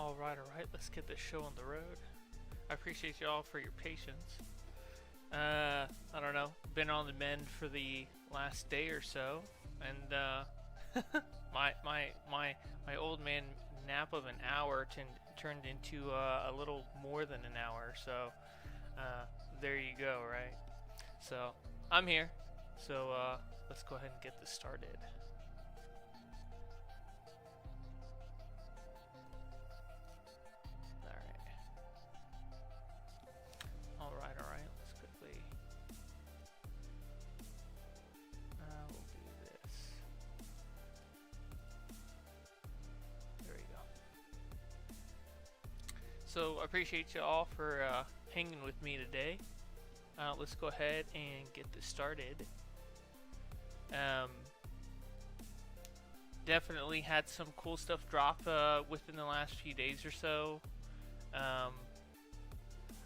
Alright, let's get this show on the road. I appreciate you all for your patience. I don't know, been on the mend for the last day or so, and my old man nap of an hour turned into a little more than an hour, so there you go, right? So I'm here, so let's go ahead and get this started. Alright, let's quickly we'll do this. There we go. So I appreciate you all for hanging with me today. Let's go ahead and get this started. Definitely had some cool stuff drop within the last few days or so.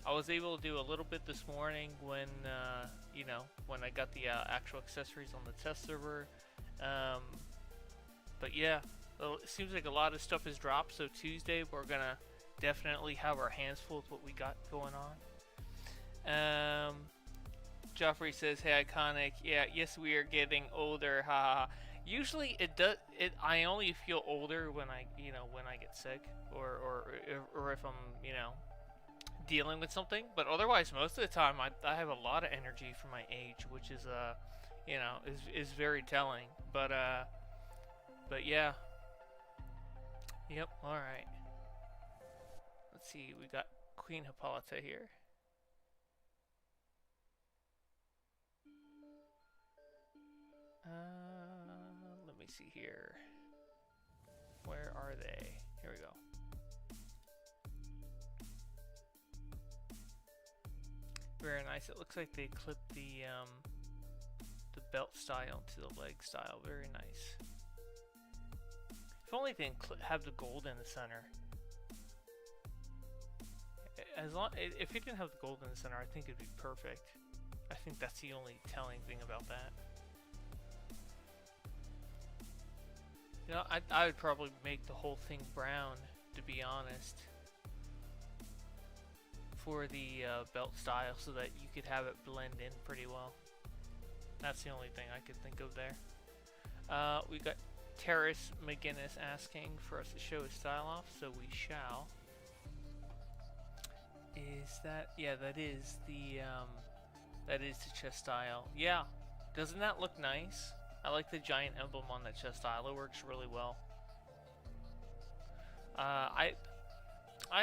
I was able to do a little bit this morning when, when I got the actual accessories on the test server. But yeah, it seems like a lot of stuff has dropped, so Tuesday we're gonna definitely have our hands full with what we got going on. Joffrey says, "Hey, Iconic. Yeah, yes, we are getting older. Haha. Usually, I only feel older when I get sick, or if I'm, dealing with something. But otherwise, most of the time, I have a lot of energy for my age, which is, is very telling. But yeah. Yep. All right. Let's see. We got Queen Hippolyta here. Let me see here. Where are they? Here we go. Very nice. It looks like they clipped the belt style to the leg style. Very nice. If only they didn't have the gold in the center. If it didn't have the gold in the center, I think it'd be perfect. I think that's the only telling thing about that. I would probably make the whole thing brown, to be honest, for the belt style, so that you could have it blend in pretty well. That's the only thing I could think of there. We got Terrace McGinnis asking for us to show his style off, so we shall. Is that? Yeah, that is the chest style. Yeah, doesn't that look nice? I like the giant emblem on that chest style. It works really well. I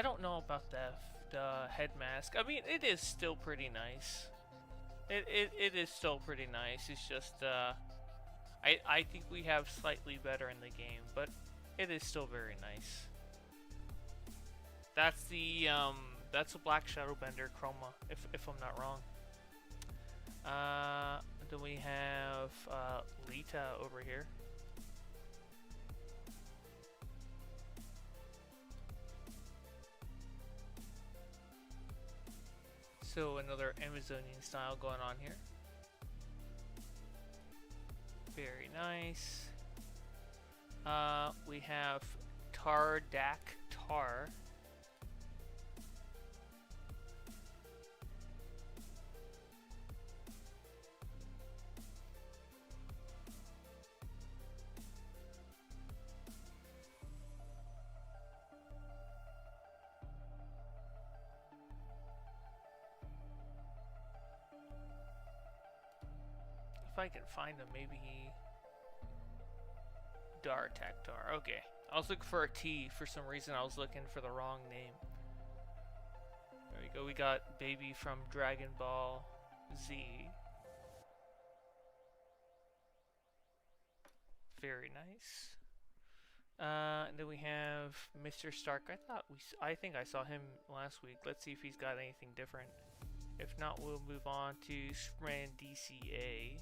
don't know about the head mask. I mean, it is still pretty nice. It is still pretty nice. It's just I think we have slightly better in the game, but it is still very nice. That's the that's a Black Shadowbender chroma, if I'm not wrong. Then we have Lita over here. So another Amazonian style going on here. Very nice. We have Tardak Tar. If I can find him, maybe Dartaktar. Okay, I was looking for a T. For some reason, I was looking for the wrong name. There we go. We got Baby from Dragon Ball Z. Very nice. And then we have Mr. Stark. I think I saw him last week. Let's see if he's got anything different. If not, we'll move on to Superman DCA.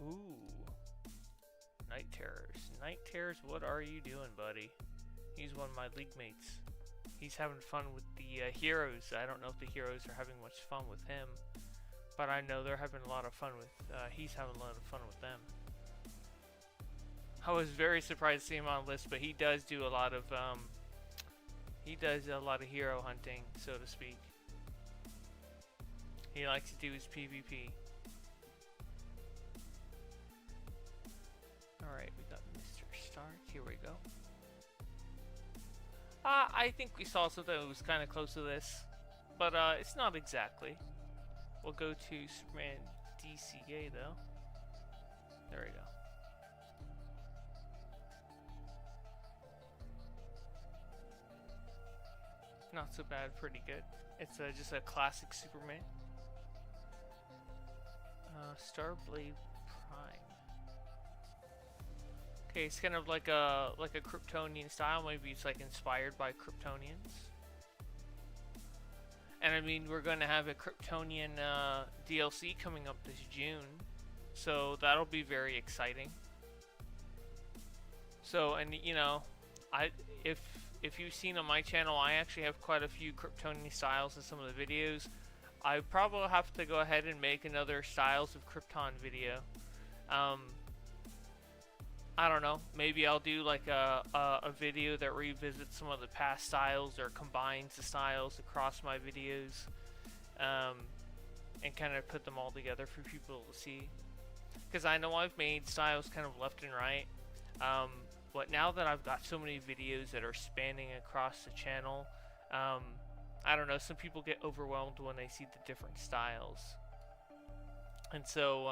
Ooh. Night Terrors. Night Terrors, what are you doing, buddy? He's one of my league mates. He's having fun with the heroes. I don't know if the heroes are having much fun with him, but I know they're having a lot of fun with, he's having a lot of fun with them. I was very surprised to see him on the list, but he does do a lot of hero hunting, so to speak. He likes to do his PvP. Alright, we got Mr. Stark. Here we go. I think we saw something that was kind of close to this, but it's not exactly. We'll go to Superman DCUO though. There we go. Not so bad, pretty good. It's just a classic Superman. Starblade Prime. Okay, it's kind of like a Kryptonian style. Maybe it's like inspired by Kryptonians. And I mean, we're going to have a Kryptonian DLC coming up this June, so that'll be very exciting. So, and you know, if you've seen on my channel, I actually have quite a few Kryptonian styles in some of the videos. I probably have to go ahead and make another Styles of Krypton video. I don't know, maybe I'll do like a video that revisits some of the past styles or combines the styles across my videos, and kind of put them all together for people to see. Because I know I've made styles kind of left and right, but now that I've got so many videos that are spanning across the channel, I don't know, some people get overwhelmed when they see the different styles. And so,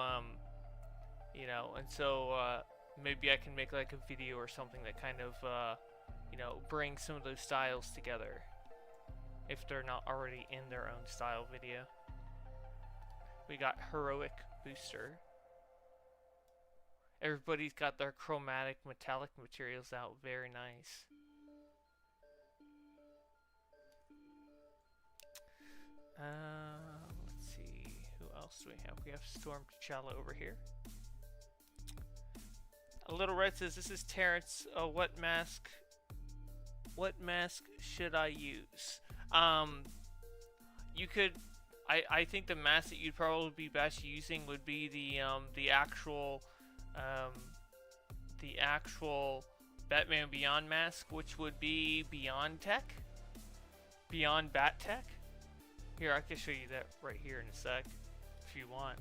you know, maybe I can make like a video or something that kind of, you know, brings some of those styles together, if they're not already in their own style video. We got Heroic Booster. Everybody's got their chromatic metallic materials out. Very nice. Let's see. Who else do we have? We have Storm T'Challa over here. A Little Red says, "This is Terrence. What mask should I use?" You could. I think the mask that you'd probably be best using would be the actual Batman Beyond mask, which would be Beyond Tech, Beyond Bat Tech. Here, I can show you that right here in a sec, if you want.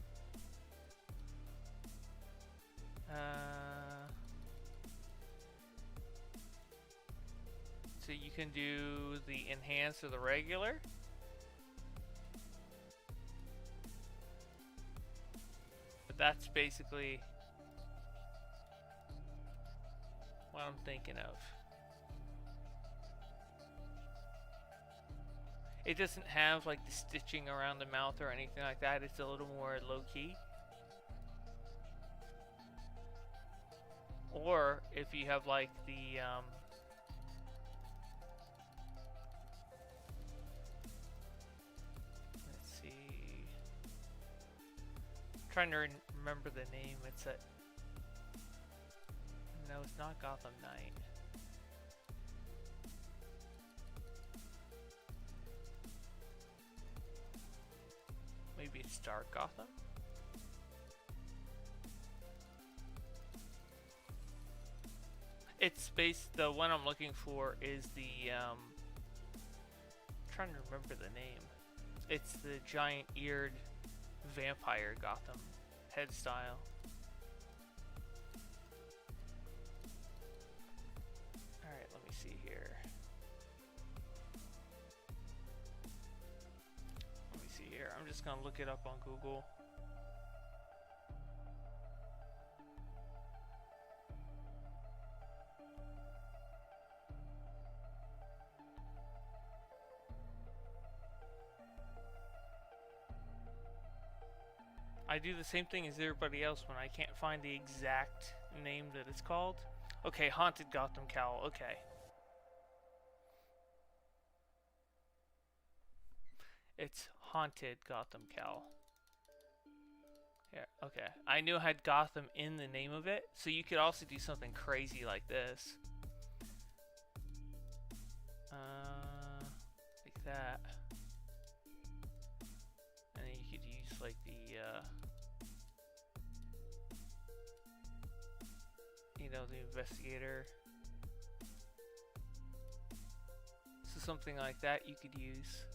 So you can do the enhanced or the regular. But that's basically what I'm thinking of. It doesn't have like the stitching around the mouth or anything like that. It's a little more low-key. Or if you have like the let's see, I'm trying to remember the name. It's a no, it's not Gotham Knight. Maybe it's Dark Gotham. It's based. The one I'm looking for is the. I'm trying to remember the name. It's the giant-eared vampire Gotham head style. All right, let me see here. Let me see here. I'm just gonna look it up on Google. I do the same thing as everybody else when I can't find the exact name that it's called. Okay, Haunted Gotham Cowl, okay. It's Haunted Gotham Cowl. Yeah, okay. I knew it had Gotham in the name of it, so you could also do something crazy like this. Like that. And then you could use like the, you know, the investigator. So something like that you could use.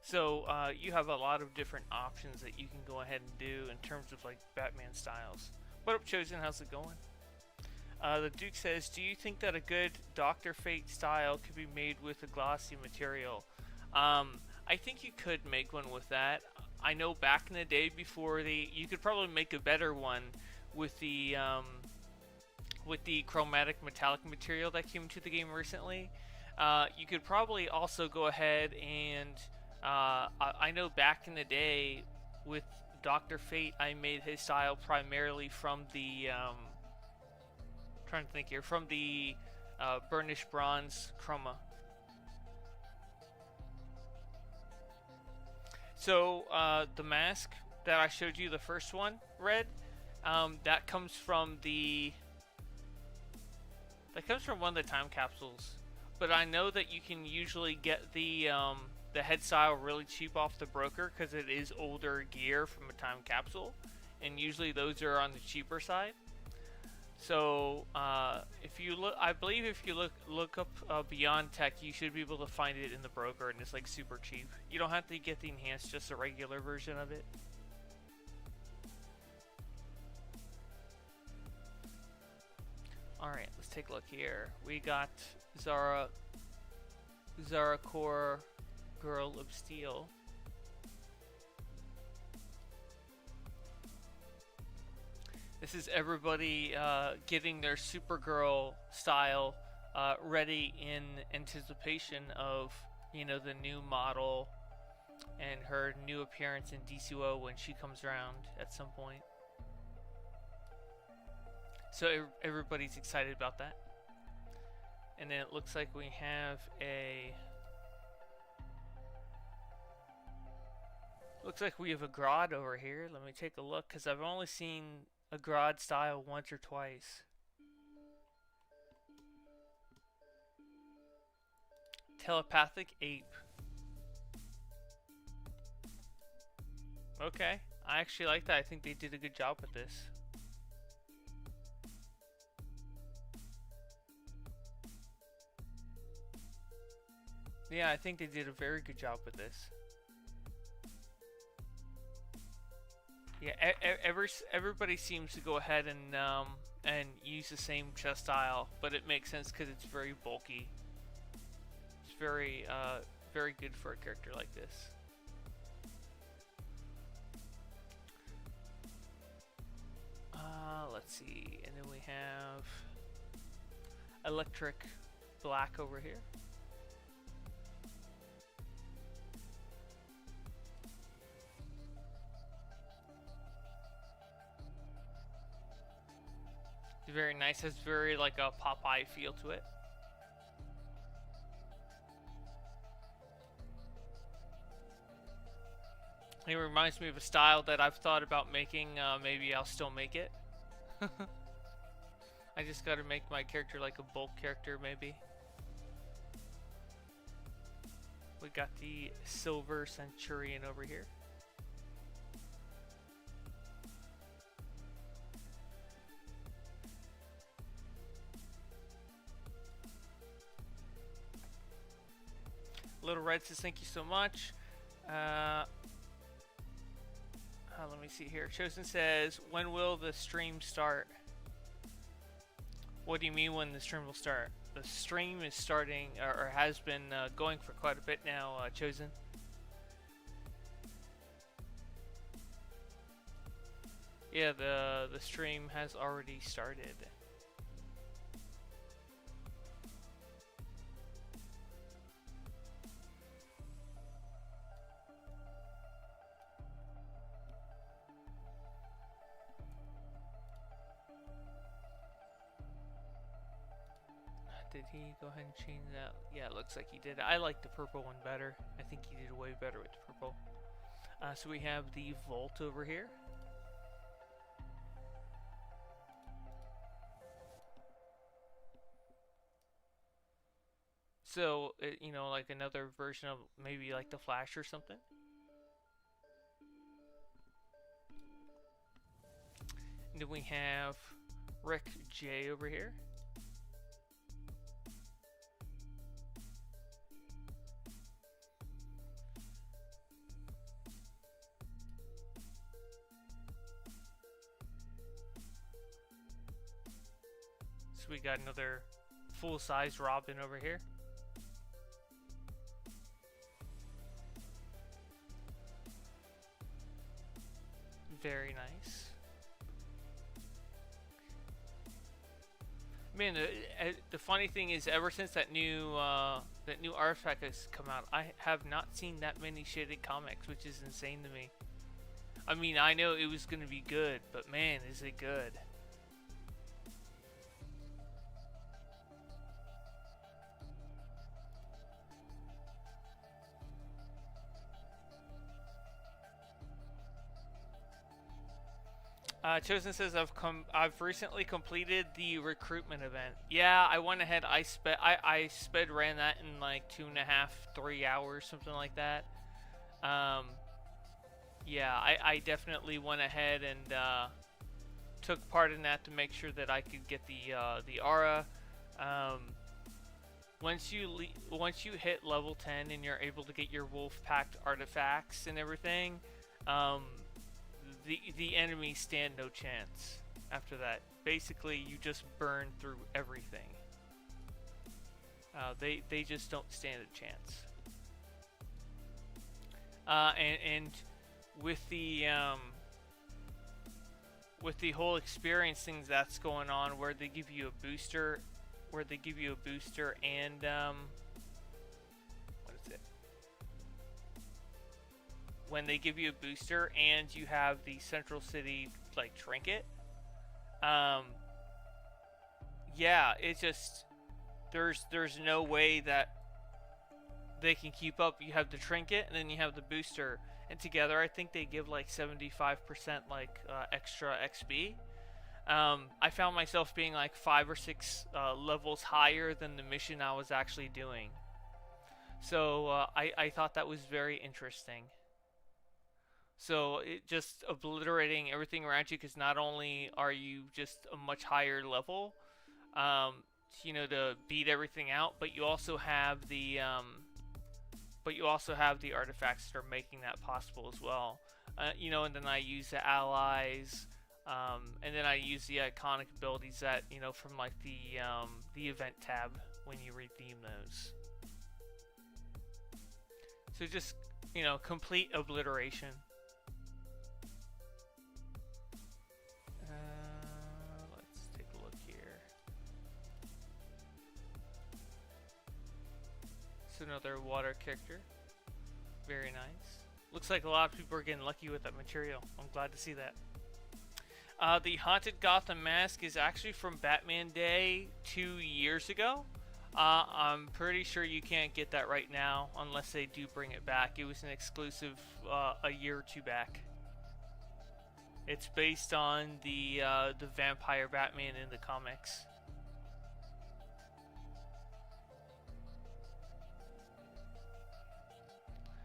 So you have a lot of different options that you can go ahead and do in terms of like Batman styles. What up, Chosen? How's it going? The Duke says, do you think that a good Dr. Fate style could be made with a glossy material? I think you could make one with that. I know back in the day before you could probably make a better one with the chromatic metallic material that came into the game recently. You could probably also go ahead and I know back in the day with Dr. Fate, I made his style primarily from the trying to think here, from the burnished bronze chroma. So the mask that I showed you, the first one, Red, that comes from one of the time capsules. But I know that you can usually get the head style really cheap off the broker because it is older gear from a time capsule, and usually those are on the cheaper side. So if you look, I believe if you look up Beyond Tech, you should be able to find it in the broker, and it's like super cheap. You don't have to get the enhanced, just a regular version of it. Alright, let's take a look here. We got Zara Core Girl of Steel. This is everybody getting their Supergirl style ready in anticipation of, you know, the new model and her new appearance in DCUO when she comes around at some point. So everybody's excited about that. And then it looks like we have a Grodd over here. Let me take a look, because I've only seen a Grodd style once or twice. Telepathic ape. Okay, I actually like that. I think they did a good job with this. Yeah, I think they did a very good job with this. Yeah, everybody seems to go ahead and use the same chest style, but it makes sense because it's very bulky. It's very very good for a character like this. Let's see, and then we have Electric Black over here. Very nice, has very like a Popeye feel to it. It reminds me of a style that I've thought about making. Maybe I'll still make it. I just gotta make my character like a bulk character, maybe. We got the Silver Centurion over here. Little Red says thank you so much. Let me see here. Chosen says, when will the stream start? What do you mean when the stream will start? The stream is starting, or has been going for quite a bit now, Chosen. Yeah, the stream has already started. Did he go ahead and change that? Yeah, it looks like he did. I like the purple one better. I think he did way better with the purple. So we have the Volt over here. So, you know, like another version of maybe like the Flash or something. And then we have Rick J over here. So we got another full-size Robin over here. Very nice. Man, the funny thing is, ever since that new artifact has come out, I have not seen that many shaded comics, which is insane to me. I mean, I know it was gonna be good, but man, is it good. Chosen says I've recently completed the recruitment event. Yeah, I went ahead. I sped ran that in like 2.5, 3 hours, something like that. Yeah, I definitely went ahead and took part in that to make sure that I could get the aura. Once you hit level 10 and you're able to get your wolf packed artifacts and everything, the enemies stand no chance after that. Basically, you just burn through everything. They just don't stand a chance. And with the whole experience things that's going on, where they give you a booster, and what is it? When they give you a booster and you have the Central City like trinket, yeah, it's just there's no way that they can keep up. You have the trinket and then you have the booster, and together I think they give like 75% like extra XP. I found myself being like 5 or 6 levels higher than the mission I was actually doing. So I thought that was very interesting. So it just obliterating everything around you, because not only are you just a much higher level, you know, to beat everything out, but you also have the artifacts that are making that possible as well. You know, and then I use the allies, and then I use the iconic abilities that, you know, from like the event tab when you redeem those. So just, you know, complete obliteration. Let's take a look here. It's another water character. Very nice. Looks like a lot of people are getting lucky with that material. I'm glad to see that. The Haunted Gotham mask is actually from Batman Day 2 years ago. I'm pretty sure you can't get that right now unless they do bring it back. It was an exclusive a year or two back. It's based on the vampire Batman in the comics.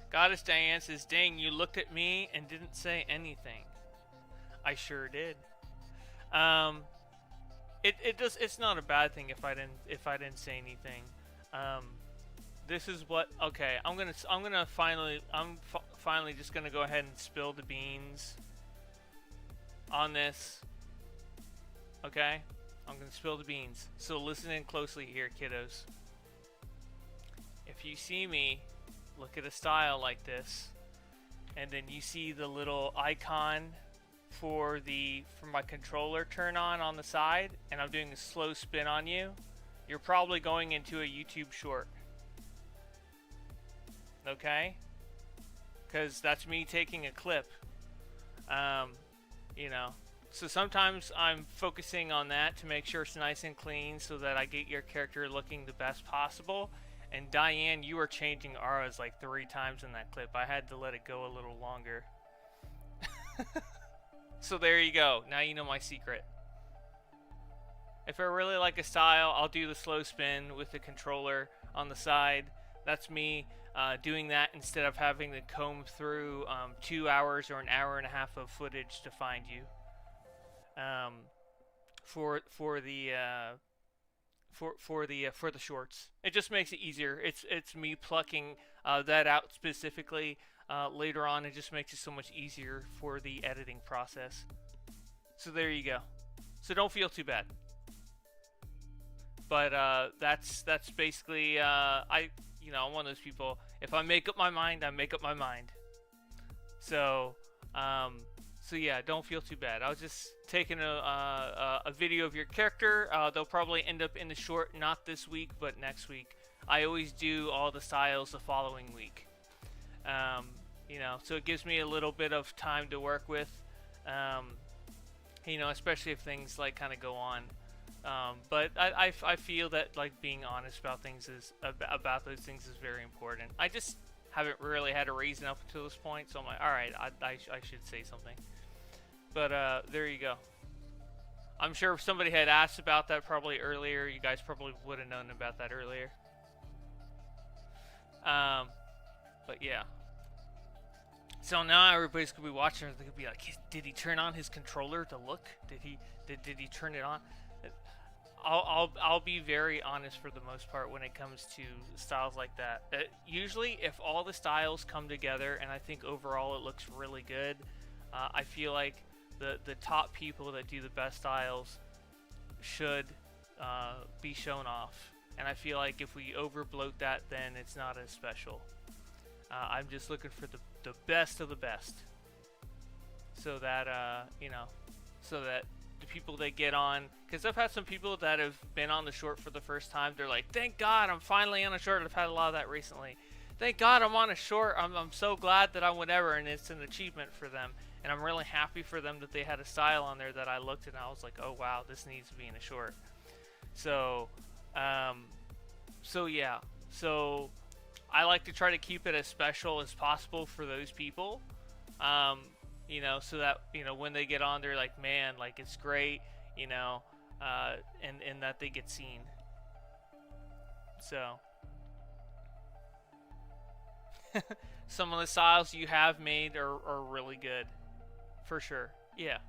Goddess Diane says, "Dang, you looked at me and didn't say anything." I sure did. It's not a bad thing if I didn't say anything. This is what, okay, I'm finally just gonna go ahead and spill the beans on this. Okay, I'm gonna spill the beans. So listen in closely here, kiddos. If you see me look at a style like this, and then you see the little icon for my controller turn on the side, and I'm doing a slow spin on you, you're probably going into a YouTube short. Okay? Because that's me taking a clip. You know, so sometimes I'm focusing on that to make sure it's nice and clean so that I get your character looking the best possible. And Diane, you were changing auras like 3 times in that clip. I had to let it go a little longer. So there you go. Now you know my secret. If I really like a style, I'll do the slow spin with the controller on the side. That's me doing that instead of having to comb through 2 hours or an hour and a half of footage to find you. for the for the shorts. It just makes it easier. It's me plucking that out specifically later on. It just makes it so much easier for the editing process. So there you go. So don't feel too bad. But that's basically I'm one of those people. If I make up my mind, I make up my mind. So so yeah, don't feel too bad. I was just taking a video of your character. They'll probably end up in the short, not this week, but next week. I always do all the styles the following week. So it gives me a little bit of time to work with. Especially if things like kind of go on. But I feel that like being honest about things about those things is very important. I just haven't really had a reason up until this point, so I'm like, all right, I should say something. But there you go. I'm sure if somebody had asked about that probably earlier, you guys probably would have known about that earlier. But yeah. So now everybody's gonna be watching. They're gonna be like, "Did he turn on his controller to look? Did he turn it on?" I'll be very honest for the most part when it comes to styles like that. Usually, if all the styles come together, and I think overall it looks really good, I feel like the top people that do the best styles should be shown off. And I feel like if we overbloat that, then it's not as special. I'm just looking for the best of the best, so that so that the people that get on, because I've had some people that have been on the short for the first time. They're like, "Thank God I'm finally on a short." I've had a lot of that recently. Thank God I'm on a short. I'm so glad that I'm whatever, and it's an achievement for them. And I'm really happy for them that they had a style on there that I looked at and I was like, "Oh wow, this needs to be in a short." So, yeah. So I like to try to keep it as special as possible for those people. So that, when they get on, they're like, man, like, it's great, and that they get seen. So, some of the styles you have made are really good, for sure. Yeah.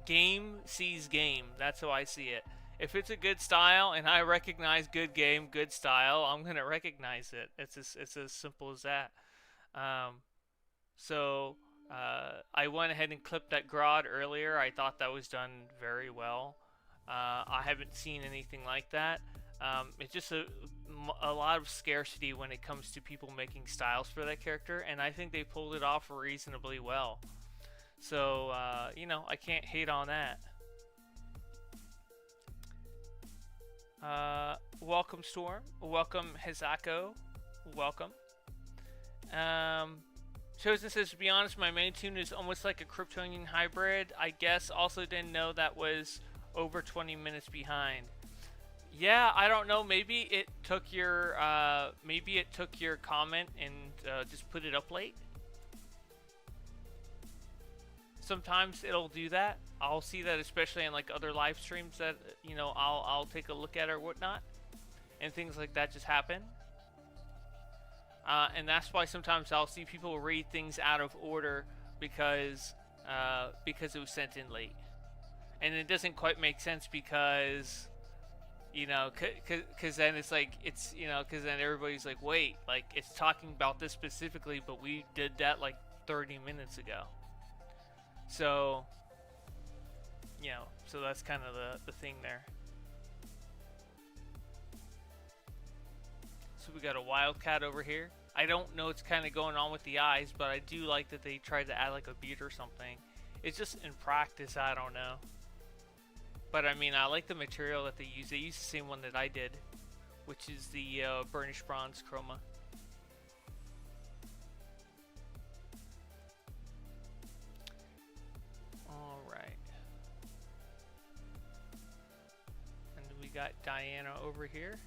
Game sees game. That's how I see it. If it's a good style and I recognize good game, good style, I'm gonna recognize it. It's as simple as that. I went ahead and clipped that Grodd earlier. I thought that was done very well. I haven't seen anything like that. It's just a lot of scarcity when it comes to people making styles for that character, and I think they pulled it off reasonably well. So, I can't hate on that. Welcome Storm, welcome Hizako, welcome. Chosen says, to be honest, my main tune is almost like a Kryptonian hybrid. I guess also didn't know that was over 20 minutes behind. Yeah, I don't know. Maybe it took your comment and just put it up late. Sometimes it'll do that. I'll see that, especially in like other live streams that I'll take a look at or whatnot, and things like that just happen. And that's why sometimes I'll see people read things out of order because it was sent in late, and it doesn't quite make sense because because then it's like because then everybody's like, wait, like it's talking about this specifically, but we did that like 30 minutes ago. So, so that's kind of the thing there. So we got a wildcat over here. I don't know what's kind of going on with the eyes, but I do like that they tried to add like a beard or something. It's just in practice, I don't know. But I mean, I like the material that they use. They use the same one that I did, which is the burnished bronze chroma. Got Diana over here.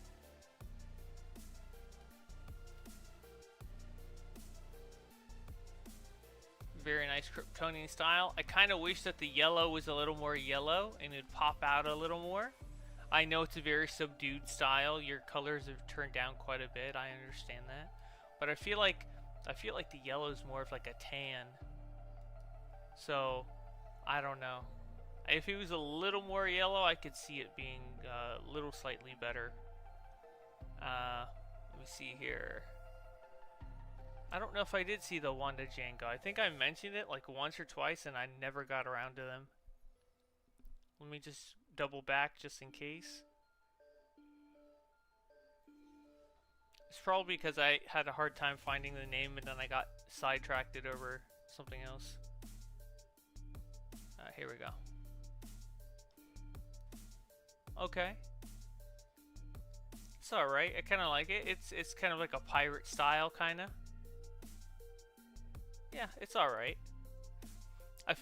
Very nice Kryptonian style. I kind of wish that the yellow was a little more yellow and it'd pop out a little more. I know it's a very subdued style. Your colors have turned down quite a bit. I understand that, but I feel like the yellow is more of like a tan. So I don't know. If he was a little more yellow, I could see it being a little slightly better. Let me see here. I don't know if I did see the Wanda Django. I think I mentioned it like once or twice and I never got around to them. Let me just double back just in case. It's probably because I had a hard time finding the name and then I got sidetracked over something else. Here we go. Okay. It's alright. I kind of like it. It's kind of like a pirate style, kind of. Yeah, it's alright.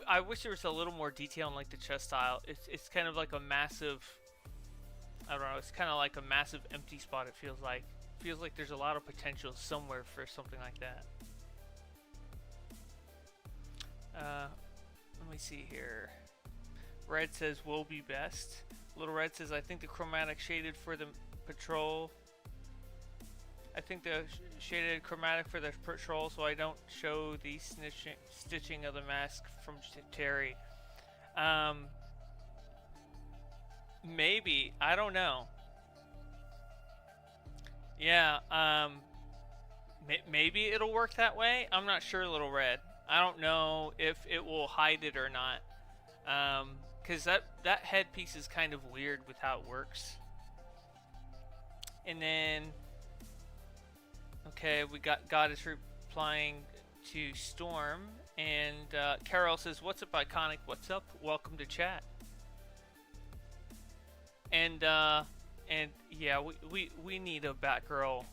I wish there was a little more detail in like the chest style. It's kind of like a massive, I don't know, it's kind of like a massive empty spot, it feels like. It feels like there's a lot of potential somewhere for something like that. Let me see here. Red says will be best. Little Red says I think the chromatic shaded for the patrol. I think the shaded chromatic for the patrol so I don't show the stitching of the mask from Terry. Maybe. I don't know. Yeah, maybe it'll work that way. I'm not sure, Little Red. I don't know if it will hide it or not. Because that headpiece is kind of weird with how it works. And then, okay, we got God is replying to Storm, and Carol says, "What's up, Iconic? What's up? Welcome to chat." And yeah, we need a Batgirl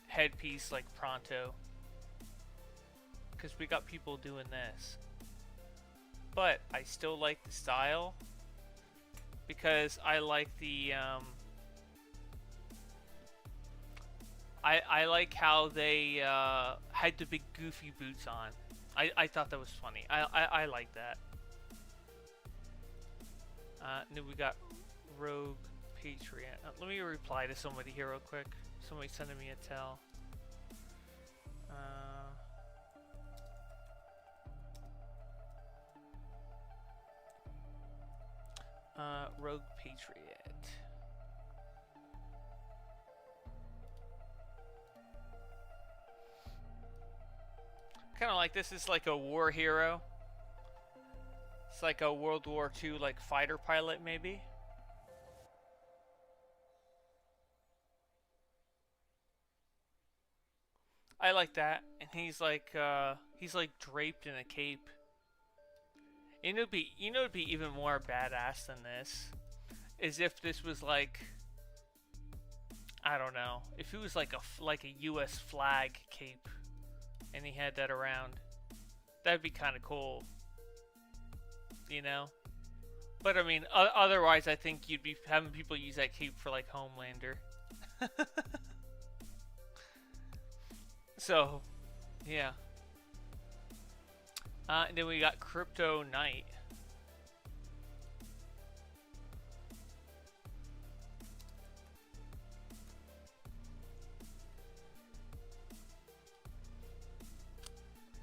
headpiece like pronto, because we got people doing this. But I still like the style because I like the I like how they had the big goofy boots on. I thought that was funny. I like that. And then we got Rogue Patriot. Let me reply to somebody here real quick. Somebody sending me a tell. Rogue Patriot. Kind of like this is like a war hero. It's like a World War II like fighter pilot maybe. I like that, and he's like draped in a cape. It'd be even more badass than this, is if this was like, I don't know, if it was like a U.S. flag cape, and he had that around. That'd be kind of cool, you know. But I mean, otherwise, I think you'd be having people use that cape for like Homelander. So, yeah. And then we got Crypto Knight.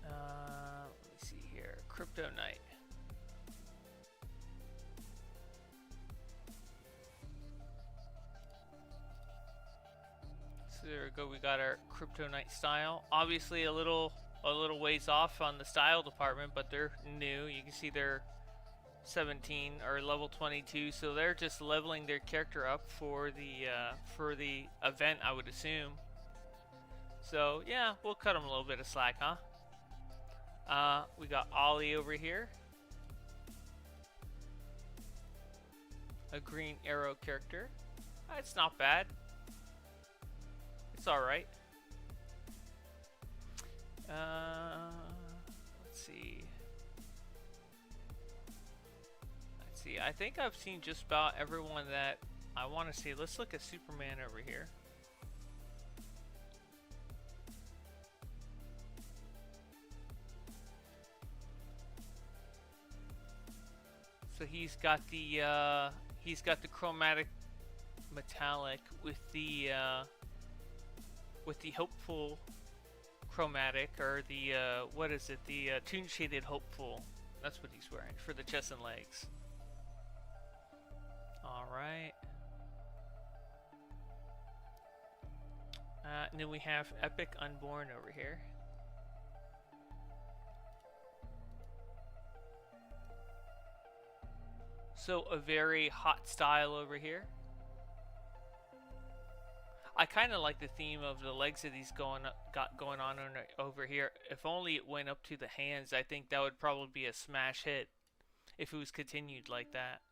Let me see here. Crypto Knight. So there we go. We got our Crypto Knight style. Obviously a little ways off on the style department, but they're new. You can see they're 17 or level 22, so they're just leveling their character up for the event, I would assume. So yeah, we'll cut them a little bit of slack, huh? We got Ollie over here, a Green Arrow character. It's not bad. It's all right. Let's see. I think I've seen just about everyone that I want to see. Let's look at Superman over here. So he's got the chromatic metallic with the hopeful chromatic, or the what is it, the tune shaded hopeful. That's what he's wearing for the chest and legs. Alright. And then we have Epic Unborn over here. So a very hot style over here. I kind of like the theme of the legs that he's got going on over here. If only it went up to the hands, I think that would probably be a smash hit if it was continued like that.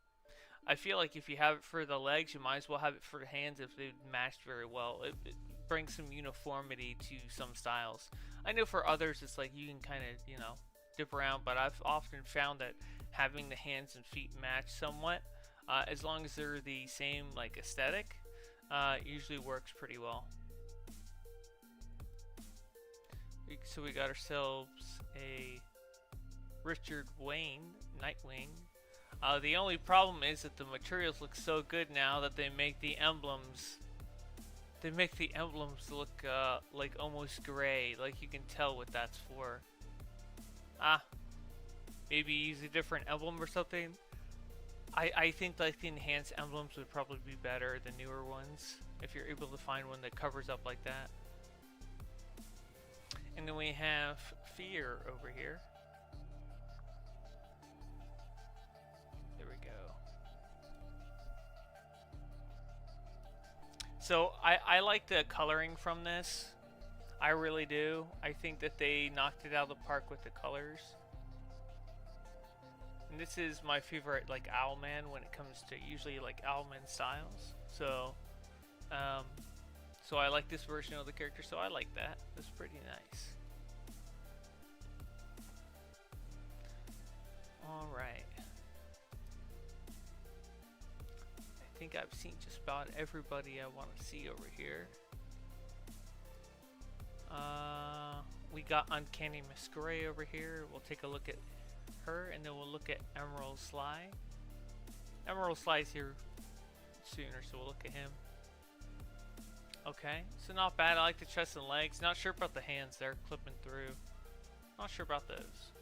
I feel like if you have it for the legs, you might as well have it for the hands if they matched very well. It brings some uniformity to some styles. I know for others it's like you can kind of, you know, dip around, but I've often found that having the hands and feet match somewhat, as long as they're the same like aesthetic, usually works pretty well. So we got ourselves a Richard Wayne Nightwing. The only problem is that the materials look so good now that they make the emblems look like almost gray, like you can tell what that's for. Maybe use a different emblem or something. I think like the enhanced emblems would probably be better than newer ones if you're able to find one that covers up like that. And then we have Fear over here. There we go. So I like the coloring from this. I really do. I think that they knocked it out of the park with the colors. And this is my favorite like Owlman when it comes to usually like Owlman styles. So so I like this version of the character, so I like that. It's pretty nice. Alright. I think I've seen just about everybody I want to see over here. We got Uncanny Miss Gray over here. We'll take a look at her, and then we'll look at Emerald Sly. Emerald Sly's here sooner, so we'll look at him. Okay, so not bad. I like the chest and legs. Not sure about the hands. They're clipping through. Not sure about those.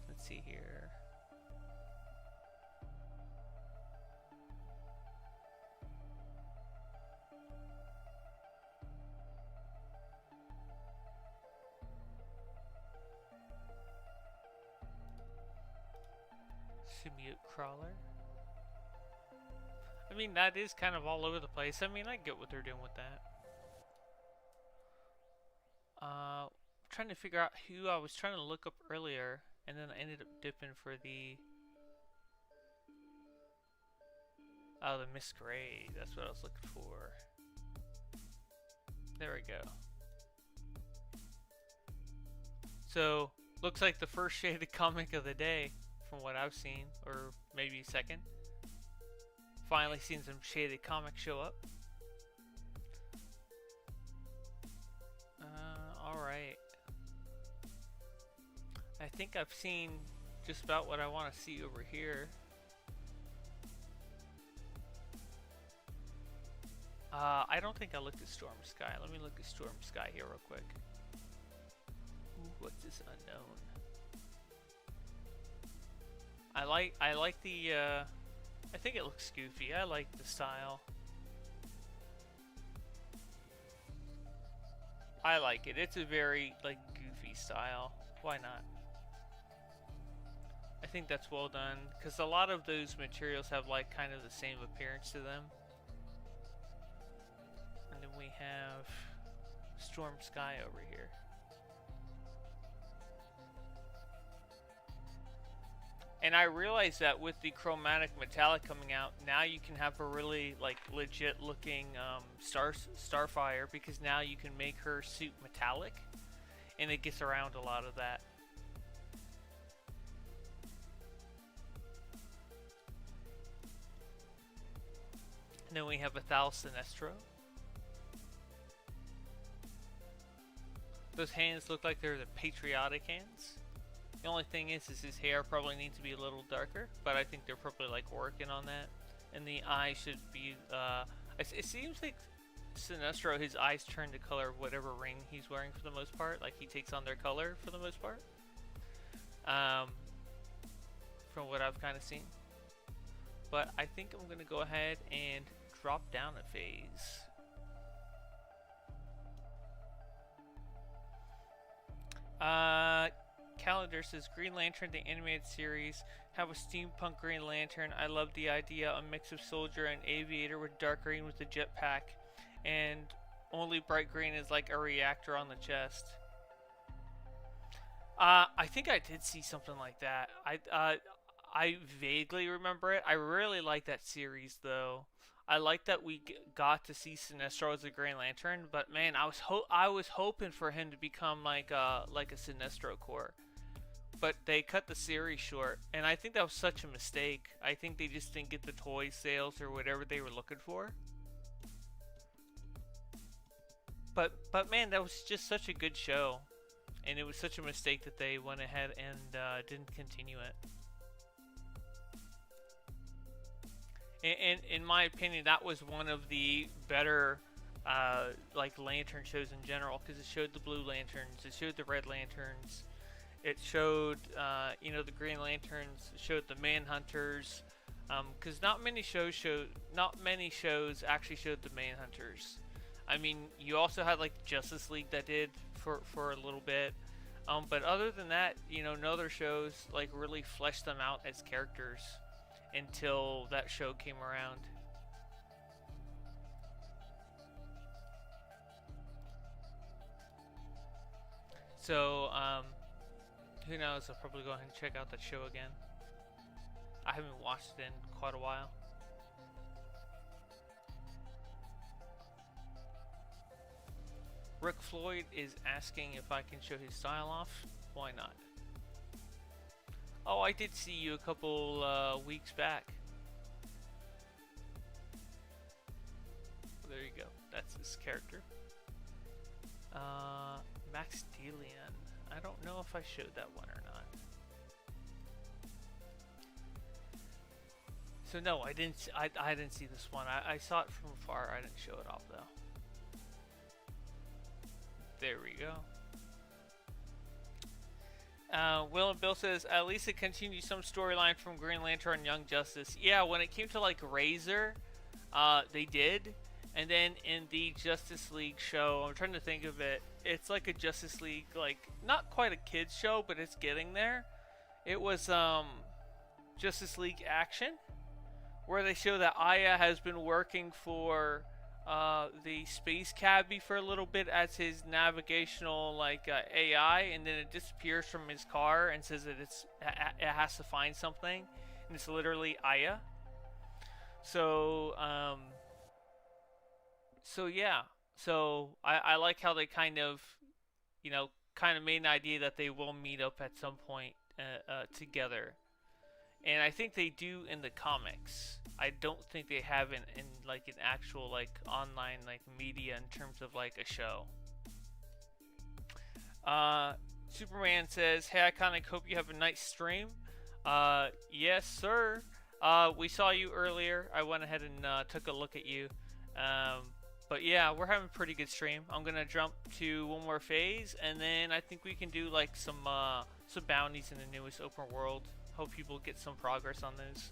Let's see here. Symbiote Crawler. I mean, that is kind of all over the place. I mean, I get what they're doing with that. Trying to figure out who I was trying to look up earlier, and then I ended up dipping for the Miss Gray. That's what I was looking for. There we go. So, looks like the first shaded comic of the day, from what I've seen, or maybe second. Finally seen some shaded comics show up. Alright. I think I've seen just about what I want to see over here. I don't think I looked at Storm Sky. Let me look at Storm Sky here real quick. Ooh, what's this unknown? I like the I think it looks goofy. I like the style. I like it. It's a very like goofy style. Why not? I think that's well done because a lot of those materials have like kind of the same appearance to them. And then we have Storm Sky over here. And I realized that with the chromatic metallic coming out, now you can have a really like legit looking Starfire, because now you can make her suit metallic, and it gets around a lot of that. And then we have a Thal Sinestro. Those hands look like they're the patriotic hands. The only thing is his hair probably needs to be a little darker, but I think they're probably like working on that. And the eye should be, it seems like Sinestro, his eyes turn the color of whatever ring he's wearing for the most part. Like, he takes on their color for the most part. From what I've kind of seen. But I think I'm going to go ahead and drop down a phase. Calendar says Green Lantern, the animated series, have a steampunk Green Lantern. I love the idea, a mix of soldier and aviator with dark green with the jetpack, and only bright green is like a reactor on the chest. I think I did see something like that. I vaguely remember it. I really like that series though. I like that we got to see Sinestro as a Green Lantern, but man, I was hoping for him to become like a Sinestro Corps. But they cut the series short, and I think that was such a mistake. I think they just didn't get the toy sales or whatever they were looking for. But man, that was just such a good show, and it was such a mistake that they went ahead and didn't continue it. And in my opinion, that was one of the better like lantern shows in general, because it showed the blue lanterns, it showed the red lanterns, it showed the Green Lanterns, it showed the Manhunters, because not many shows actually showed the Manhunters. I mean, you also had like Justice League that did for a little bit, but other than that, no other shows like really fleshed them out as characters until that show came around. So, who knows? I'll probably go ahead and check out that show again. I haven't watched it in quite a while. Rick Floyd is asking if I can show his style off. Why not? Oh, I did see you a couple weeks back. There you go. That's his character. Max Delian. I don't know if I showed that one or not. So no, I didn't see this one. I saw it from afar. I didn't show it off though. There we go. Will and Bill says, at least it continued some storyline from Green Lantern and Young Justice. Yeah, when it came to like Razor, they did. And then in the Justice League show, I'm trying to think of it. It's like a Justice League, like not quite a kids show, but it's getting there. It was Justice League Action, where they show that Aya has been working for the space cabbie for a little bit as his navigational AI, and then it disappears from his car and says that it has to find something, and it's literally Aya. So yeah, so I like how they kind of made an idea that they will meet up at some point together, and I think they do in the comics. I don't think they have in like an actual online media in terms of like a show. Superman says, "Hey Iconic, hope you have a nice stream." Yes sir. We saw you earlier. I went ahead and took a look at you. But yeah, we're having a pretty good stream. I'm gonna jump to one more phase, and then I think we can do like some bounties in the newest open world. Hope people get some progress on those.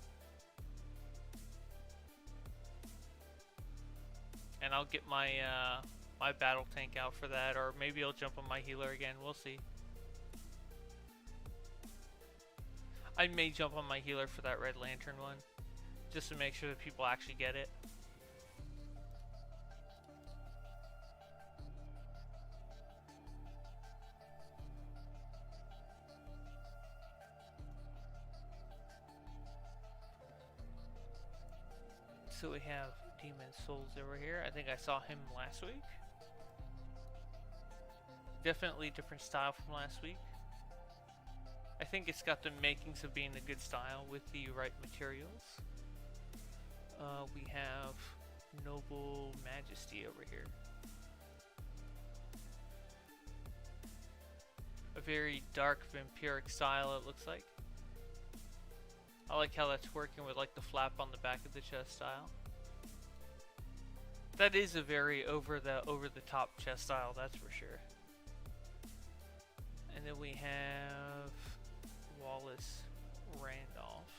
And I'll get my my battle tank out for that, or maybe I'll jump on my healer again. We'll see. I may jump on my healer for that Red Lantern one, just to make sure that people actually get it. So we have Demon Souls over here. I think I saw him last week. Definitely different style from last week. I think it's got the makings of being a good style with the right materials. We have Noble Majesty over here. A very dark vampiric style, it looks like. I like how that's working with like the flap on the back of the chest style. That is a very over the top chest style, that's for sure. And then we have Wallace Randolph.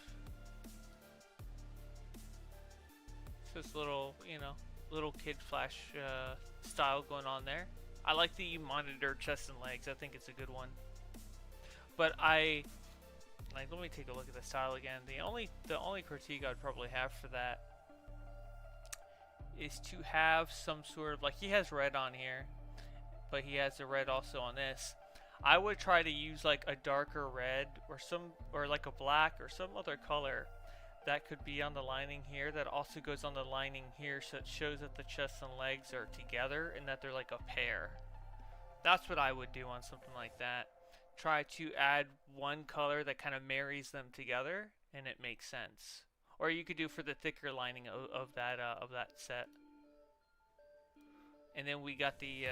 So it's a little, you know, little kid flash style going on there. I like the monitor chest and legs. I think it's a good one. But let me take a look at the style again. The only critique I'd probably have for that is to have some sort of, like, he has red on here, but he has the red also on this. I would try to use like a darker red or like a black or some other color that could be on the lining here that also goes on the lining here, so it shows that the chest and legs are together and that they're like a pair. That's what I would do on something like that. Try to add one color that kind of marries them together and it makes sense. Or you could do for the thicker lining of that set. And then we got the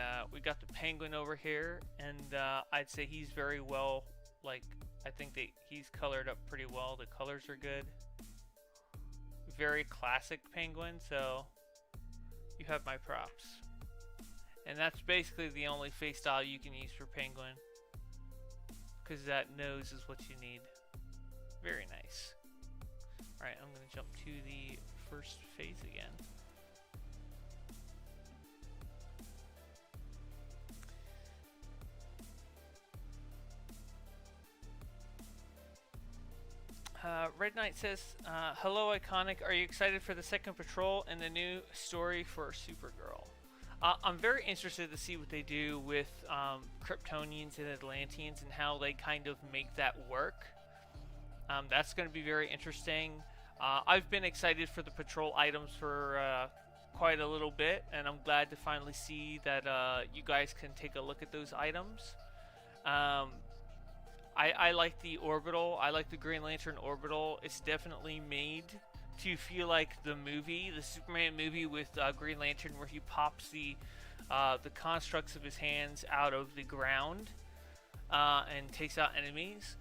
penguin over here, and I'd say he's very well, like, I think that he's colored up pretty well. The colors are good. Very classic penguin, so you have my props. And that's basically the only face style you can use for penguin, because that nose is what you need. Very nice. Alright, I'm going to jump to the first phase again. Red Knight says, hello Iconic, are you excited for the second patrol and the new story for Supergirl? I'm very interested to see what they do with Kryptonians and Atlanteans and how they kind of make that work. That's going to be very interesting. I've been excited for the patrol items for quite a little bit, and I'm glad to finally see that you guys can take a look at those items. I like the orbital. I like the Green Lantern orbital. It's definitely made to feel like the movie, the Superman movie with Green Lantern, where he pops the constructs of his hands out of the ground and takes out enemies.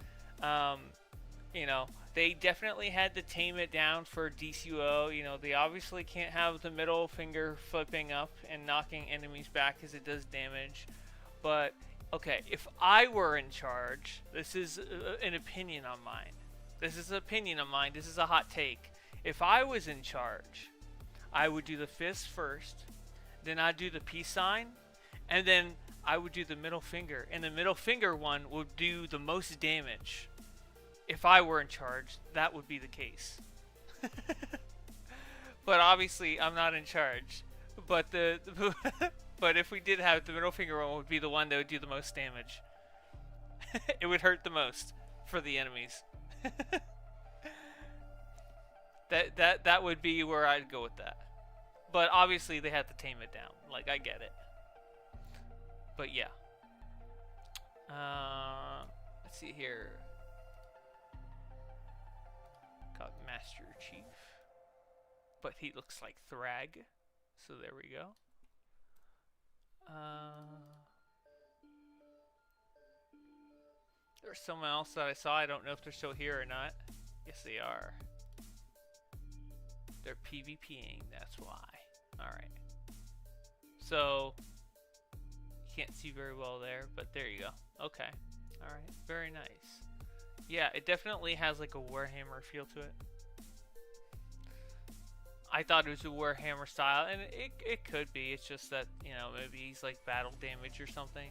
You know, they definitely had to tame it down for DCUO. You know, they obviously can't have the middle finger flipping up and knocking enemies back because it does damage. But okay, if I were in charge, this is an opinion on mine. This is an opinion of mine. This is a hot take. If I was in charge, I would do the fist first, then I'd do the peace sign, and then I would do the middle finger. And the middle finger one would do the most damage. If I were in charge, that would be the case. But obviously, I'm not in charge. But but if we did have the middle finger one, would be the one that would do the most damage. It would hurt the most for the enemies. That would be where I'd go with that. But obviously, they have to tame it down. Like, I get it. But yeah. Let's see here. Got Master Chief. But he looks like Thrag. So there we go. There's someone else that I saw. I don't know if they're still here or not. Yes, they are. They're PvPing, that's why. Alright. So, you can't see very well there, but there you go. Okay. Alright, very nice. Yeah, it definitely has like a Warhammer feel to it. I thought it was a Warhammer style, and it could be. It's just that, you know, maybe he's like battle damage or something.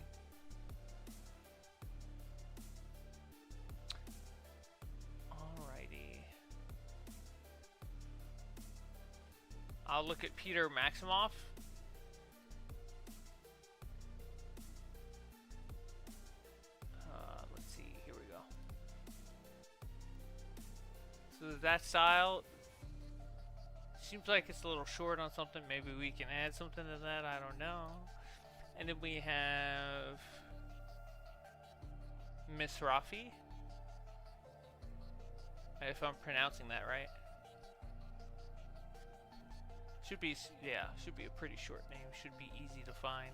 Alrighty. I'll look at Peter Maximoff. Let's see. Here we go. So that style seems like it's a little short on something. Maybe we can add something to that. I don't know. And then we have Miss Rafi, if I'm pronouncing that right. Should be, yeah, should be a pretty short name. Should be easy to find.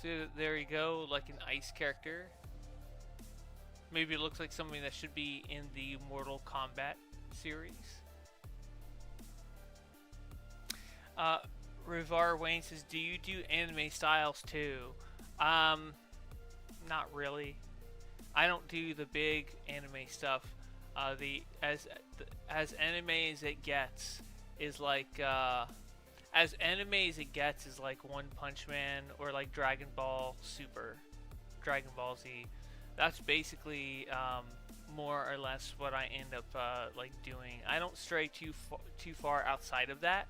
So there you go, like an ice character. Maybe it looks like something that should be in the Mortal Kombat series. Rivar Wayne says, "Do you do anime styles too?" Um, Not really. I don't do the big anime stuff. The as anime as it gets is like as anime as it gets is like One Punch Man or like Dragon Ball Super, Dragon Ball Z. That's basically more or less what I end up like doing. I don't stray too far outside of that.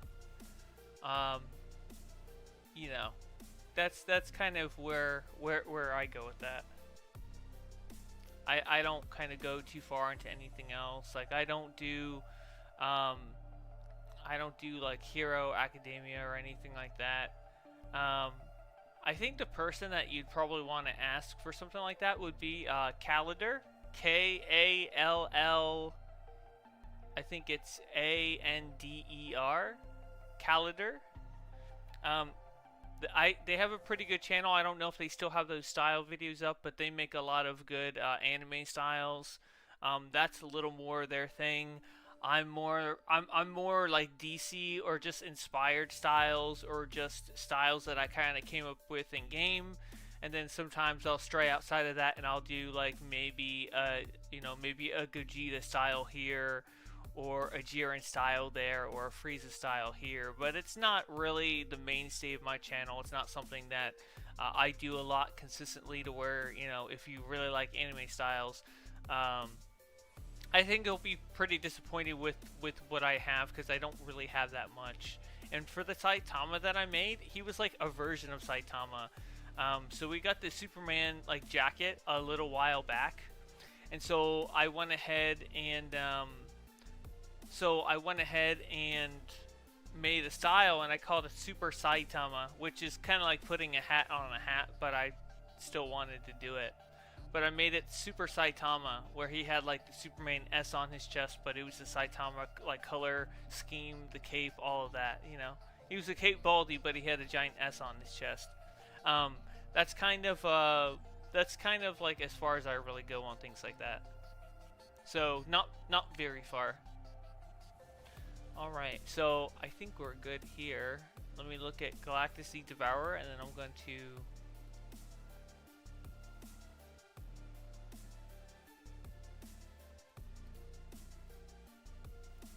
Um, you know, that's kind of where I go with that. I don't kind of go too far into anything else. Like um, I don't do like Hero Academia or anything like that. I think the person that you'd probably want to ask for something like that would be Calendar, Kall. I think it's Ander, Calendar. Um, they have a pretty good channel. I don't know if they still have those style videos up, but they make a lot of good anime styles. That's a little more their thing. I'm more like DC or just inspired styles or just styles that I kind of came up with in game, and then sometimes I'll stray outside of that and I'll do like maybe maybe a Gogeta style here, or a Jiren style there, or a Frieza style here, but it's not really the mainstay of my channel. It's not something that I do a lot consistently to where, if you really like anime styles, I think you'll be pretty disappointed with what I have, because I don't really have that much. And for the Saitama that I made, he was like a version of Saitama. So we got the Superman like jacket a little while back, and so I went ahead and made a style, and I called it Super Saitama, which is kind of like putting a hat on a hat, but I still wanted to do it. But I made it Super Saitama, where he had like the Superman S on his chest, but it was the Saitama like color scheme, the cape, all of that. He was a cape baldy, but he had a giant S on his chest. That's kind of like as far as I really go on things like that. So not very far. Alright, so I think we're good here. Let me look at Galactus the Devourer, and then I'm going to...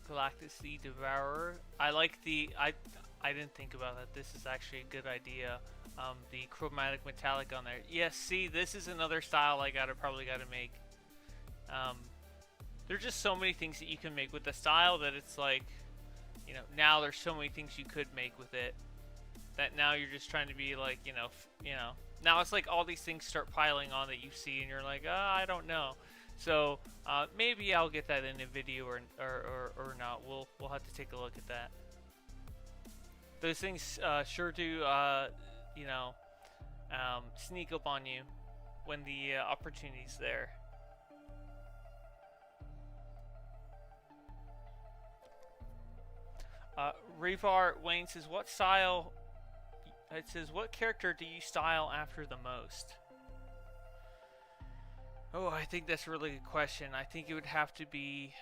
Galactus the Devourer. I like the... I didn't think about that. This is actually a good idea. The chromatic metallic on there. Yes, see, this is another style I probably gotta make. There's just so many things that you can make with the style that it's like... now there's so many things you could make with it that now you're just trying to be like, now it's like all these things start piling on that you see and you're like, I don't know. So maybe I'll get that in a video or not. We'll have to take a look at that. Those things sure do, sneak up on you when the opportunity's there. Revar Wayne says, what style... It says, what character do you style after the most? Oh, I think that's a really good question. I think it would have to be...